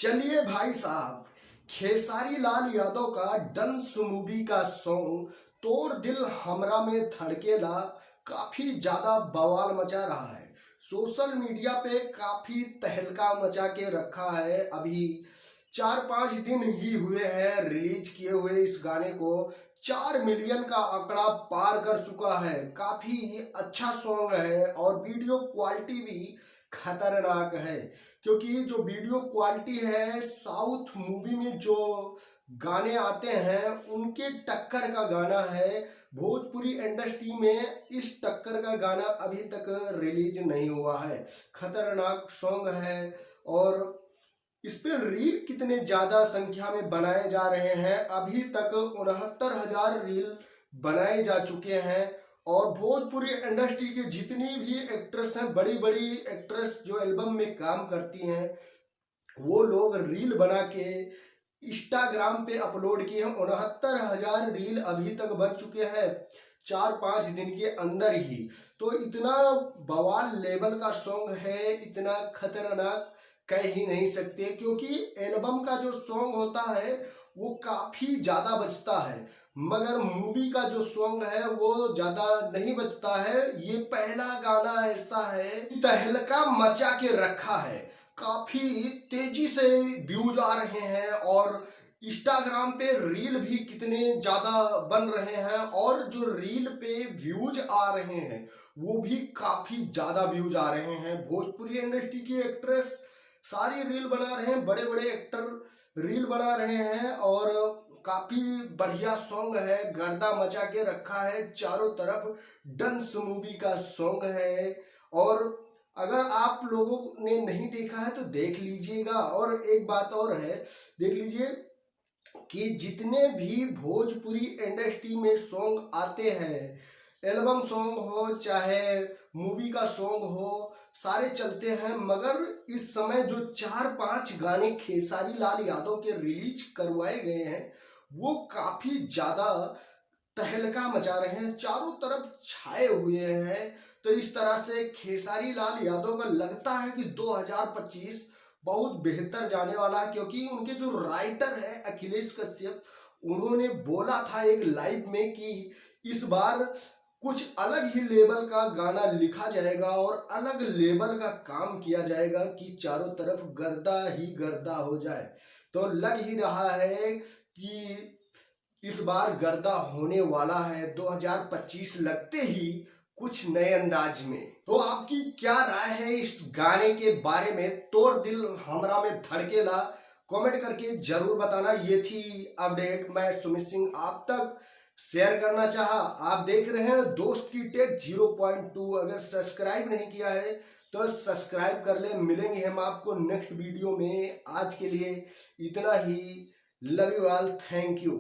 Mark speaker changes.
Speaker 1: चलिए भाई साहब, खेसारी लाल यादव का डंस मूवी का सॉन्ग तोड़ दिल हमरा में धड़केला काफी ज्यादा बवाल मचा रहा है। सोशल मीडिया पे काफी तहलका मचा के रखा है। अभी 4-5 दिन ही हुए हैं रिलीज किए हुए इस गाने को। 4 मिलियन का आंकड़ा पार कर चुका है। काफी अच्छा सॉन्ग है और वीडियो क्वालिटी भी खतरनाक है, क्योंकि जो वीडियो क्वालिटी है साउथ मूवी में जो गाने आते हैं उनके टक्कर का गाना है। भोजपुरी इंडस्ट्री में इस टक्कर का गाना अभी तक रिलीज नहीं हुआ है। खतरनाक सॉन्ग है और इस पे रील कितने ज्यादा संख्या में बनाए जा रहे हैं। अभी तक 69,000 रील बनाए जा चुके हैं और भोजपुरी इंडस्ट्री के जितनी भी एक्ट्रेस हैं, बड़ी बड़ी एक्ट्रेस जो एल्बम में काम करती हैं, वो लोग रील बना के इंस्टाग्राम पे अपलोड किए हैं। 69,000 रील अभी तक बन चुके हैं 4-5 दिन के अंदर ही। तो इतना बवाल लेवल का सॉन्ग है, इतना खतरनाक कह ही नहीं सकते, क्योंकि एल्बम का जो सॉन्ग होता है वो काफी ज्यादा बजता है, मगर मूवी का जो सॉन्ग है वो ज्यादा नहीं बजता है। ये पहला गाना ऐसा है कि तहलका मचा के रखा है। काफी तेजी से व्यूज आ रहे हैं और इंस्टाग्राम पे रील भी कितने ज्यादा बन रहे हैं और जो रील पे व्यूज आ रहे हैं वो भी काफी ज्यादा व्यूज आ रहे हैं। भोजपुरी इंडस्ट्री की एक्ट्रेस सारी रील बना रहे हैं, बड़े बड़े एक्टर रील बना रहे हैं और काफी बढ़िया सॉन्ग है। गर्दा मचा के रखा है चारों तरफ। डंस मूवी का सॉन्ग है और अगर आप लोगों ने नहीं देखा है तो देख लीजिएगा। और एक बात और है, देख लीजिए कि जितने भी भोजपुरी इंडस्ट्री में सॉन्ग आते हैं, एल्बम सॉन्ग हो चाहे मूवी का सॉन्ग हो, सारे चलते हैं, मगर इस समय जो 4-5 गाने खेसारी लाल यादव के रिलीज करवाए गए हैं वो काफी ज्यादा तहलका मचा रहे हैं, चारों तरफ छाए हुए हैं। तो इस तरह से खेसारी लाल यादव का लगता है कि 2025 बहुत बेहतर जाने वाला है, क्योंकि उनके जो राइटर है अखिलेश कश्यप, उन्होंने बोला था एक लाइव में कि इस बार कुछ अलग ही लेवल का गाना लिखा जाएगा और अलग लेवल का काम किया जाएगा कि चारों तरफ गर्दा ही गर्दा हो जाए। तो लग ही रहा है कि इस बार गर्दा होने वाला है 2025 लगते ही कुछ नए अंदाज में। तो आपकी क्या राय है इस गाने के बारे में? तोड़ दिल हमरा में धड़केला कमेंट करके जरूर बताना। ये थी अपडेट, मैं सुमित सिंह आप तक शेयर करना चाहा। आप देख रहे हैं दोस्त की टेक 0.2। अगर सब्सक्राइब नहीं किया है तो सब्सक्राइब कर ले। मिलेंगे हम आपको नेक्स्ट वीडियो में। आज के लिए इतना ही। Love you all, thank you.